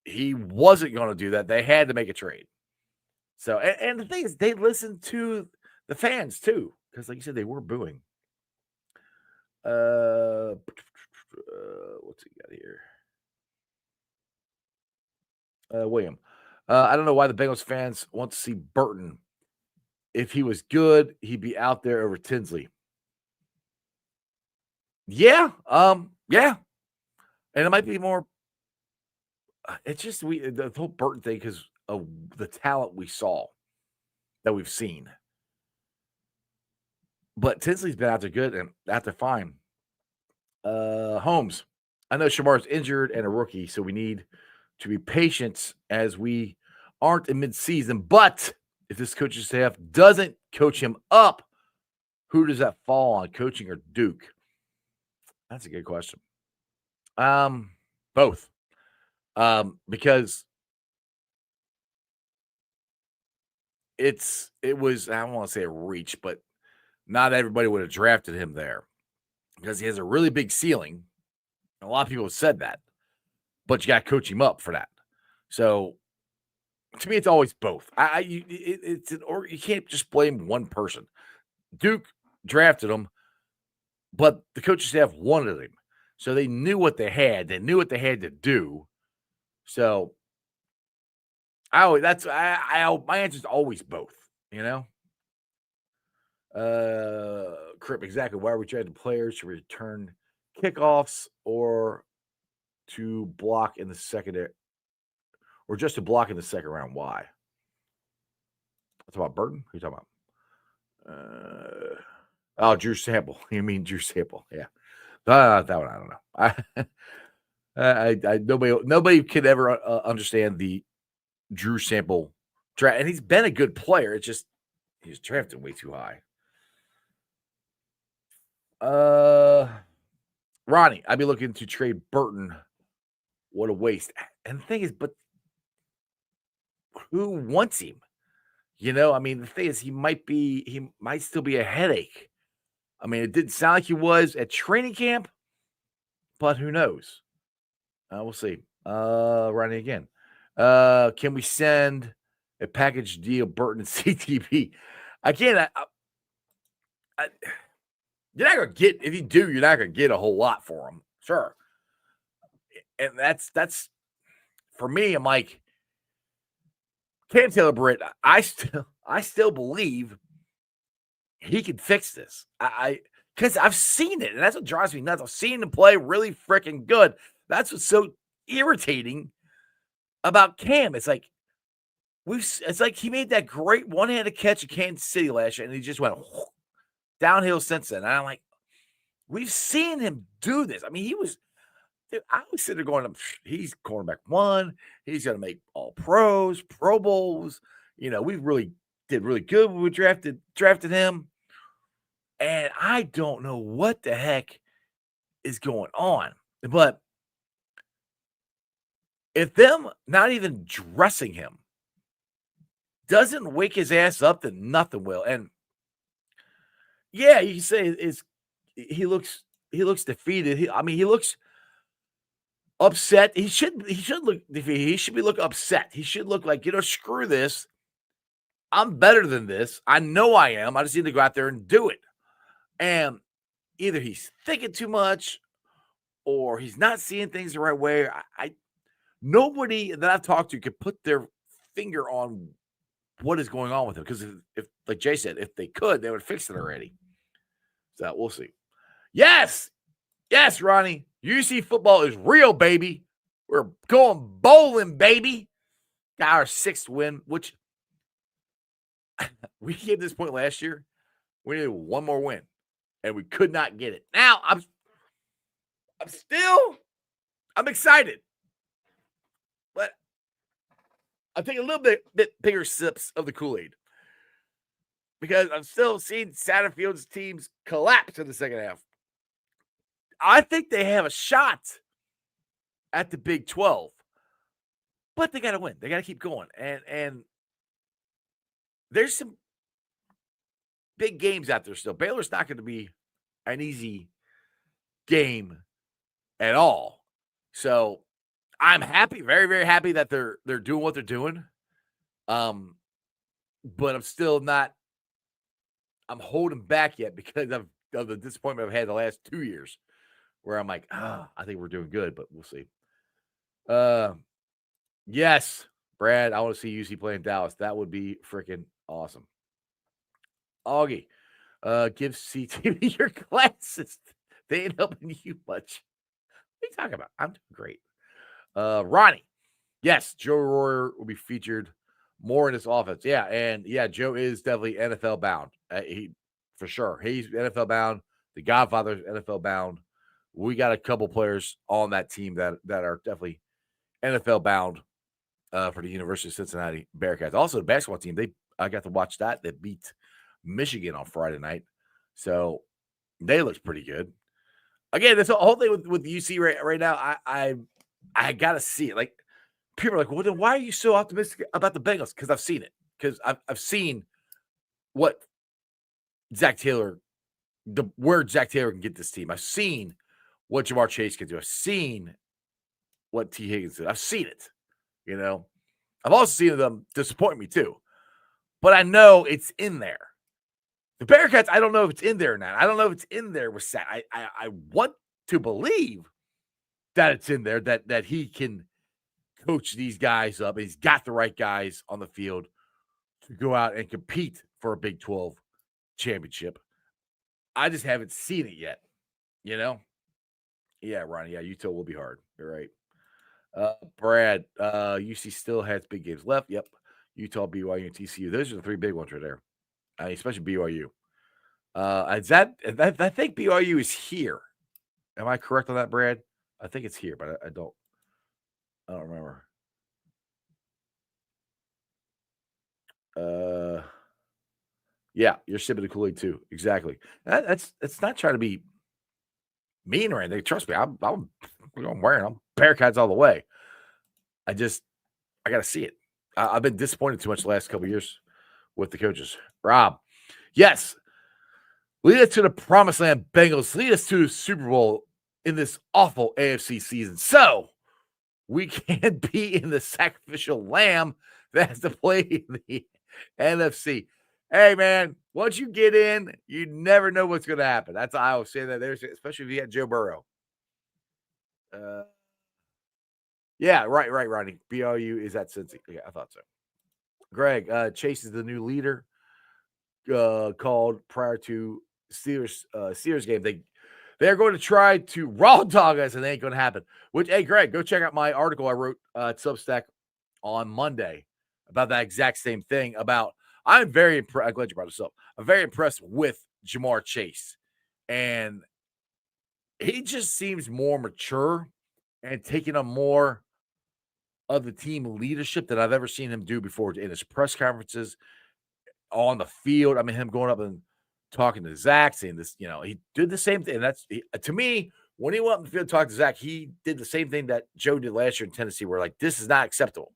he wasn't going to do that, they had to make a trade. So, and the thing is, they listened to the fans too, because like you said, they were booing. What's he got here? William. I don't know why the Bengals fans want to see Burton. If he was good, he'd be out there over Tinsley. Yeah. Yeah. And it might be more. It's just the whole Burton thing because of the talent we saw that we've seen. But Tinsley's been out there good and out there fine. Holmes. I know Shemar's injured and a rookie, so we need to be patient as we aren't in midseason. But if this coaching staff doesn't coach him up, who does that fall on, coaching or Duke? That's a good question. Both. Because it was, I don't want to say a reach, but not everybody would have drafted him there because he has a really big ceiling. A lot of people have said that, but you got to coach him up for that. So to me, it's always both. You can't just blame one person. Duke drafted him, but the coaching staff wanted him. So they knew what they had. They knew what they had to do. So my answer is always both, Chris Crip, exactly. Why are we trying to players to return kickoffs or to block in the second or just to block in the second round? Why? That's about Burton. Who are you talking about? Oh, Drew Sample. You mean Drew Sample? Yeah. That one I don't know. I nobody could ever understand the Drew Sample draft, and he's been a good player. It's just he's drafted way too high. Ronnie, I'd be looking to trade Burton. What a waste. And the thing is, but who wants him? You know, I mean, the thing is, he might still be a headache. I mean, it didn't sound like he was at training camp, but who knows? We'll see. Ronnie again. Can we send a package deal Burton and CTB? Again, you're not gonna get, if you do, you're not gonna get a whole lot for him. Sure. And that's for me, I'm like, Cam Taylor Britt, I still believe he can fix this. Because I've seen it, and that's what drives me nuts. I've seen him play really freaking good. That's what's so irritating about Cam. It's like he made that great one-handed catch at Kansas City last year, and he just went downhill since then. And I'm like, we've seen him do this. I mean, I was sitting there going, he's cornerback one. He's going to make all pros, Pro Bowls. You know, we really did really good when we drafted him. And I don't know what the heck is going on. But if them not even dressing him doesn't wake his ass up, then nothing will. And yeah, you can say he looks defeated. He looks upset. He should look defeated. He should be looking upset. He should look like, screw this. I'm better than this. I know I am. I just need to go out there and do it. And either he's thinking too much or he's not seeing things the right way. Nobody that I've talked to could put their finger on what is going on with him. Because if like Jay said, if they could, they would fix it already. So we'll see. Yes, Ronnie. UC football is real, baby. We're going bowling, baby. Got our 6th win, which we came to this point last year. We needed one more win, and we could not get it. Now I'm excited, but I'm taking a little bit bigger sips of the Kool-Aid because I'm still seeing Satterfield's teams collapse in the second half. I think they have a shot at the Big 12, but they got to win. They got to keep going. And there's some big games out there still. Baylor's not going to be an easy game at all. So I'm happy, very, very happy that they're doing what they're doing. But I'm still not. I'm holding back yet because of the disappointment I've had the last 2 years. Where I'm like, I think we're doing good, but we'll see. Yes, Brad, I want to see UC play in Dallas. That would be freaking awesome. Augie, give CTV your glasses. They ain't helping you much. What are you talking about? I'm doing great. Ronnie, yes, Joe Royer will be featured more in his offense. Yeah, and yeah, Joe is definitely NFL bound. He for sure. He's NFL bound. The Godfather is NFL bound. We got a couple players on that team that are definitely NFL bound for the University of Cincinnati Bearcats. Also, the basketball team, I got to watch that. They beat Michigan on Friday night. So they looked pretty good. Again, that's the whole thing with UC right now. I got to see it. Like, people are like, well, then why are you so optimistic about the Bengals? Because I've seen it. Because I've seen what Zach Taylor, where Zach Taylor can get this team. I've seen what Jamar Chase can do. I've seen what T. Higgins did. I've seen it. I've also seen them disappoint me too. But I know it's in there. The Bearcats, I don't know if it's in there or not. I don't know if it's in there with Sat. I want to believe that it's in there, that he can coach these guys up. He's got the right guys on the field to go out and compete for a Big 12 championship. I just haven't seen it yet, you know? Yeah, Ronnie. Yeah, Utah will be hard. You're right. Brad, UC still has big games left. Yep. Utah, BYU, and TCU. Those are the three big ones right there. Especially BYU. I think BYU is here. Am I correct on that, Brad? I think it's here, but I don't remember. Yeah, you're sipping the Kool-Aid too. Exactly. That's not trying to be mean or anything. Trust me, I'm wearing them. Bearcats all the way. I got to see it. I've been disappointed too much the last couple of years with the coaches. Rob, yes, lead us to the promised land, Bengals. Lead us to the Super Bowl in this awful AFC season. So we can't be in the sacrificial lamb that has to play in the NFC. Hey, man, once you get in, you never know what's going to happen. That's how I always say that, especially if you got Joe Burrow. Yeah, right, Ronnie. BYU is at Cincy. Yeah, I thought so. Greg, Chase is the new leader. Called prior to Steelers game. They're going to try to raw dog us, and it ain't going to happen. Which, hey, Greg, go check out my article I wrote at Substack on Monday about that exact same thing. I'm very impressed. I'm glad you brought this up. I'm very impressed with Jamar Chase, and he just seems more mature and taking on more of the team leadership that I've ever seen him do before in his press conferences, on the field. I mean, him going up and talking to Zach, saying this, he did the same thing. And to me, when he went up in the field to talk to Zach, he did the same thing that Joe did last year in Tennessee. We're like, this is not acceptable.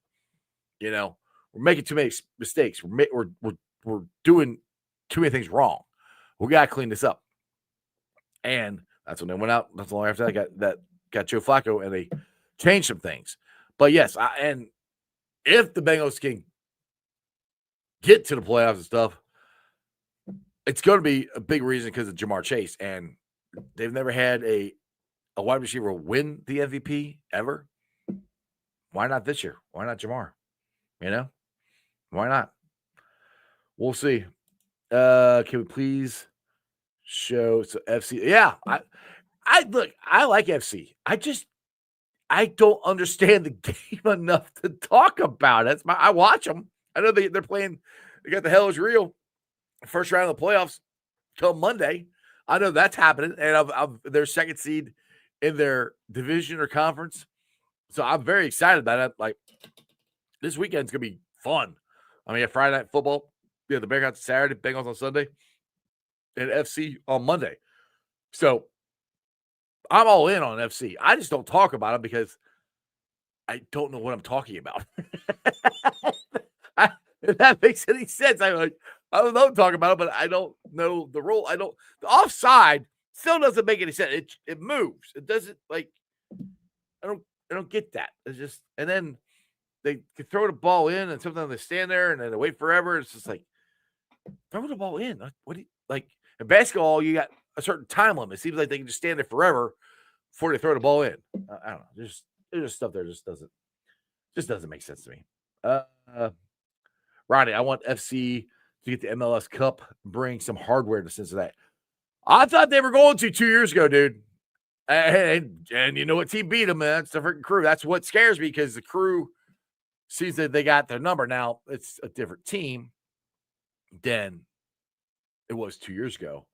We're making too many mistakes. We're doing too many things wrong. We got to clean this up. And that's when they went out. Not so long after that got Joe Flacco, and they changed some things. But yes, and if the Bengals can get to the playoffs and stuff, it's going to be a big reason because of Jamar Chase. And they've never had a wide receiver win the MVP ever. Why not this year? Why not Jamar? Why not? We'll see. Can we please show FC? Yeah, I look, I like FC. I don't understand the game enough to talk about it. I watch them. I know they're playing. They got the hell is real first round of the playoffs till Monday. I know that's happening, and their second seed in their division or conference. So I'm very excited about it. Like, this weekend's gonna be fun. I mean, Friday night football. The Bearcats Saturday, Bengals on Sunday, and FC on Monday. So I'm all in on FC. I just don't talk about it because I don't know what I'm talking about. If that makes any sense, I don't know what I'm talking about it, but I don't know the rule. The offside still doesn't make any sense. It moves. It doesn't, like, I don't get that. It's just, and then they can throw the ball in, and sometimes they stand there and then they wait forever. It's just like, throw the ball in. What do you like? In basketball, you got a certain time limit. It seems like they can just stand there forever before they throw the ball in. I don't know. There's just stuff there just doesn't make sense to me. Ronnie, I want FC to get the MLS Cup, bring some hardware to Cincinnati. I thought they were going to 2 years ago, dude. And you know what team beat them, man? It's the freaking Crew. That's what scares me, because the Crew sees that they got their number. Now, it's a different team than it was 2 years ago.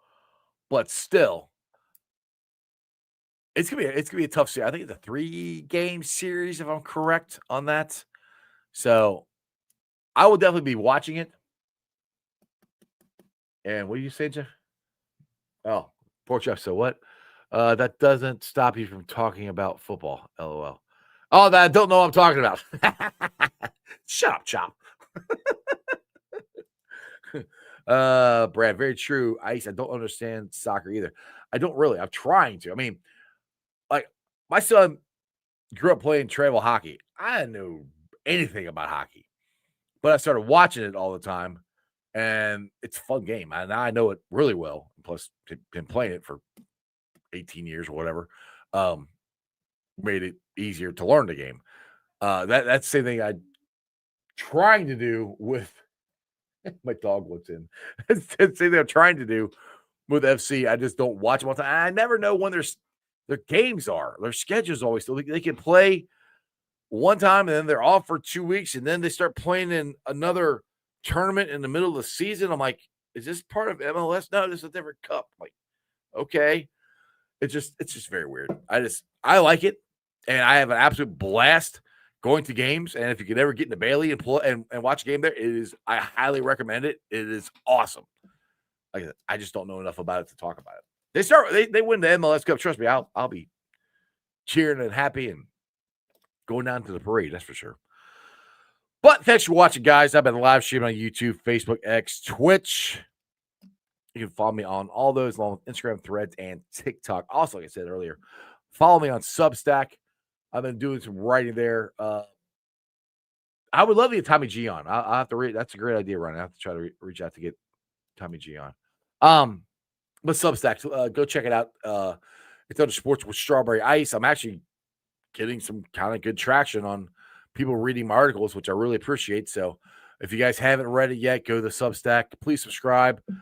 But still, it's gonna be a tough series. I think it's a 3-game series, if I'm correct on that. So I will definitely be watching it. And what do you say, Jeff? Oh, poor Jeff. So what? That doesn't stop you from talking about football. LOL. Oh, that I don't know what I'm talking about. Shut up, Chop. Brad, very true. Ice, I don't understand soccer either. I don't really. I'm trying to. I mean, like, my son grew up playing travel hockey. I didn't know anything about hockey, but I started watching it all the time, and it's a fun game. And I know it really well. Plus, been playing it for 18 years or whatever. Made it easier to learn the game. That's the same thing I'm trying to do with my dog looks in. It's the same thing I'm trying to do with FC. I just don't watch them all the time. I never know when their games are. Their schedule's always still. They can play one time and then they're off for 2 weeks, and then they start playing in another tournament in the middle of the season. I'm like, is this part of MLS? No, this is a different cup. I'm like, okay. It's just very weird. I like it, and I have an absolute blast going to games. And if you could ever get into Bailey and watch a game there, I highly recommend it. It is awesome. Like I said, I just don't know enough about it to talk about it. They win the MLS Cup. Trust me, I'll be cheering and happy and going down to the parade. That's for sure. But thanks for watching, guys. I've been live streaming on YouTube, Facebook, X, Twitch. You can follow me on all those, along with Instagram, Threads, and TikTok. Also, like I said earlier, follow me on Substack. I've been doing some writing there. I would love to get Tommy G on. I'll have to read. That's a great idea, Ryan. I have to try to reach out to get Tommy G on. But Substack, go check it out. It's under Sports with Strawberry Ice. I'm actually getting some kind of good traction on people reading my articles, which I really appreciate. So if you guys haven't read it yet, go to the Substack. Please subscribe. You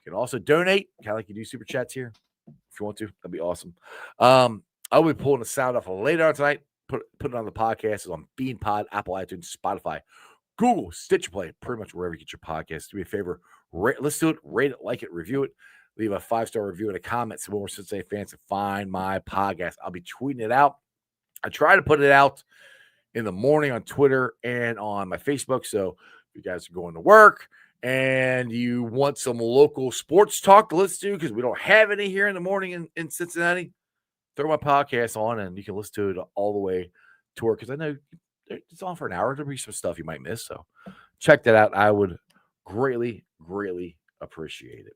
can also donate, kind of like you do super chats here. If you want to, that'd be awesome. I'll be pulling the sound off later on tonight. Put it on the podcast. It's on BeanPod, Apple iTunes, Spotify, Google, Stitcher Play, pretty much wherever you get your podcasts. Do me a favor, let's do it. Rate it, like it, review it. Leave a 5-star review and a comment so more Cincinnati fans can find my podcast. I'll be tweeting it out. I try to put it out in the morning on Twitter and on my Facebook. So if you guys are going to work and you want some local sports talk to listen to, because we don't have any here in the morning in Cincinnati, throw my podcast on and you can listen to it all the way to work, because I know it's on for an hour. There'll be some stuff you might miss. So check that out. I would greatly, greatly appreciate it.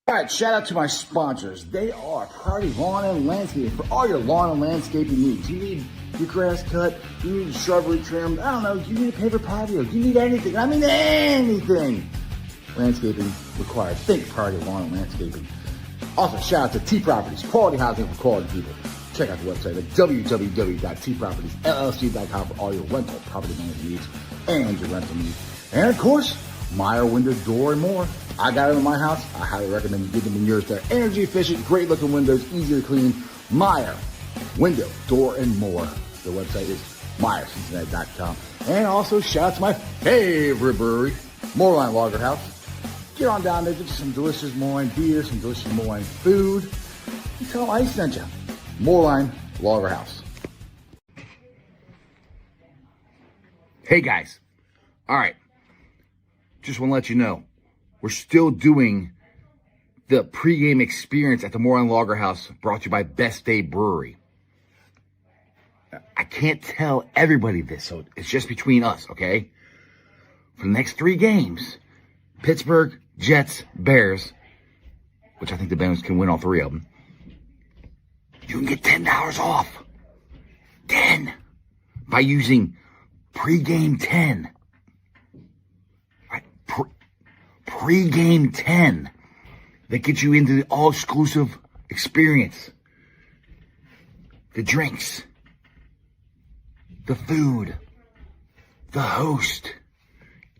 All right, shout out to my sponsors. They are Priority Lawn and Landscaping for all your lawn and landscaping needs. You need your grass cut, you need shrubbery trimmed, I don't know, you need a paper patio, you need anything. I mean anything. Landscaping required. Think Priority Lawn and Landscaping. Also, shout out to T Properties, quality housing for quality people. Check out the website at www.tpropertiesllc.com for all your rental property management needs and your rental needs. And of course, Meyer Window, Door, and more. I got it in my house. I highly recommend you get them in yours. They're energy efficient, great looking windows, easy to clean. Meyer Window, Door, and more. The website is MeyerCincinnati.com. And also shout out to my favorite brewery, Moorline Lager House. Get on down there, get you some delicious Moorline beer, some delicious Moorline food. And tell them I sent you. Moorline Lager House. Hey guys. All right. Just want to let you know, we're still doing the pregame experience at the Moorline Lager House, brought to you by Best Day Brewery. I can't tell everybody this, so it's just between us, okay? For the next 3 games, Pittsburgh, Jets, Bears, which I think the Bengals can win all 3 of them, you can get $10 off. 10 by using pregame 10. Right? Pregame 10. That gets you into the all-exclusive experience. The drinks. The food. The host.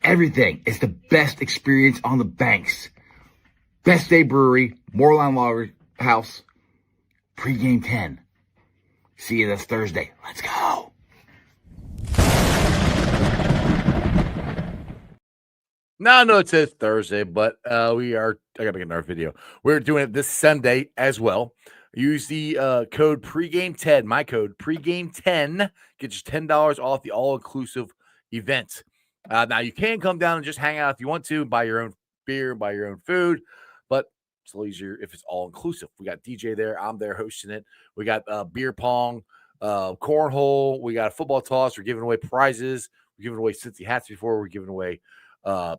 Everything. It's the best experience on the banks. Best Day Brewery, Moorline Lager House, pregame 10. See you this Thursday. Let's go. Now I know it says Thursday, but I gotta make another video. We're doing it this Sunday as well. Use the code pregame10, my code pregame10, get you $10 off the all-inclusive event. Now you can come down and just hang out if you want to, buy your own beer, buy your own food, but it's a little easier if it's all-inclusive. We got DJ there, I'm there hosting it. We got beer pong, cornhole, we got a football toss. We're giving away prizes. We're giving away Cincy hats before. We're giving away $20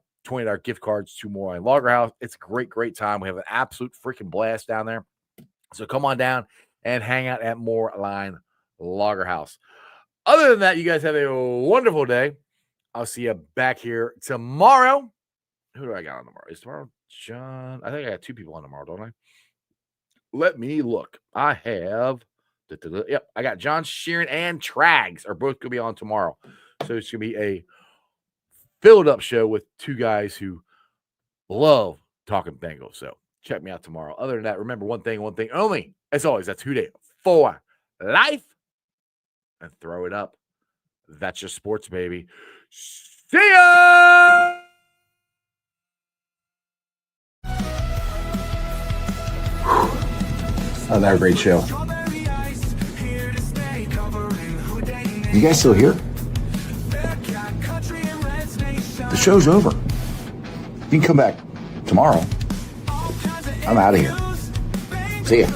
gift cards to Moorline Lager House. It's a great, great time. We have an absolute freaking blast down there. So come on down and hang out at Moorline Lager House. Other than that, you guys have a wonderful day. I'll see you back here tomorrow. Who do I got on tomorrow? Is tomorrow John? I think I got 2 people on tomorrow, don't I? Let me look. I have, yep, I got John Sheeran and Trags are both going to be on tomorrow. So it's going to be a filled up show with 2 guys who love talking Bengals. So check me out tomorrow. Other than that, remember one thing only. As always, that's Who Dey for life. And throw it up. That's your sports, baby. See ya! Another great show. You guys still here? The show's over. You can come back tomorrow. I'm out of here. See ya.